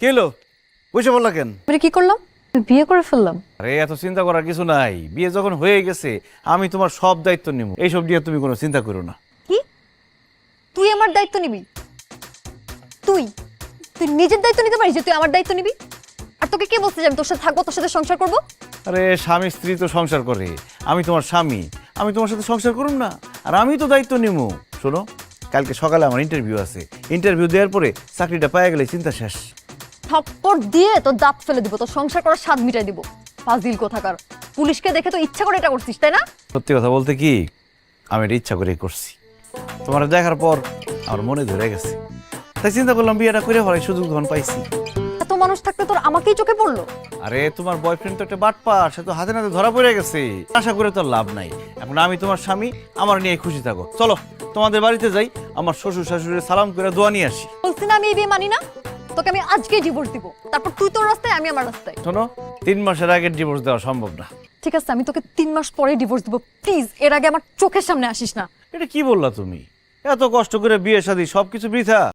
কি হলো? বসে বললা কেন? মানে কি করলাম? বিয়ে করে ফেললাম। আরে এত চিন্তা করার কিছু নাই, বিয়ে যখন হয়ে গেছে আমি তোমার সব দায়িত্ব নিব, এইসব নিয়ে তুমি কোনো চিন্তা করো না। কি? তুই আমার দায়িত্ব নিবি? তুই তুই নিজের দায়িত্ব নিতে পারিস যে তুই আমার দায়িত্ব নিবি? আর তোকে কে বলছে যে আমি তোর সাথে থাকবো, তোর সাথে সংসার করবো? আরে স্বামী স্ত্রী তো সংসার করে, আমি তোমার স্বামী, আমি তোমার সাথে সংসার করুম না? আর আমি তো দায়িত্ব নিব। শোনো, কালকে সকালে আমার ইন্টারভিউ আছে, ইন্টারভিউ দেওয়ার পরে চাকরিটা পাওয়া গেলে চিন্তা শেষ। থাপ্পড় দিয়ে তোর দাঁত ফেলে দিব, তোর সংসার করার স্বাদ মিটাই দিব। ফাজিল কোথাকার। পুলিশকে দেখে তো ইচ্ছা করে এটা করছিস, তাই না? সত্যি কথা বলতে কি, আমি এটা ইচ্ছা করে করছি। তোমার দেখার পর আমার মনে ধরে গেছে, তাই চিন্তা করলাম বিয়েটা করে হওয়ার সুযোগ ধন পাইছি। এত মানুষ থাকতে তোর আমাকেই চোখে পড়লো? আরে তোমার বয়ফ্রেন্ড তো একটা বাটপার, সে তো হাতে নাতে ধরা পড়ে গেছে। আশা করে তোর লাভ নাই। এখন আমি তোমার স্বামী, আমার নিয়ে খুশি থাকো। চলো তোমাদের বাড়িতে যাই, আমার শ্বশুর শাশুড়ির সালাম করে দোয়া নিয়ে আসি। বলছি না আমি এই বিয়ে মানি না। তোকে আমি আজকেই ডিভোর্স দিব, তারপর তুই তোর রাস্তায়, আমি আমার রাস্তায়। শোনো, 3 মাসের আগে ডিভোর্স দেওয়া সম্ভব না। ঠিক আছে, আমি তোকে 3 মাস পরে ডিভোর্স দিব। প্লিজ এর আগে আমার চোখের সামনে আসিস না। এটা কি বললা তুমি? এত কষ্ট করে বিয়ে শাদী সবকিছু বৃথা?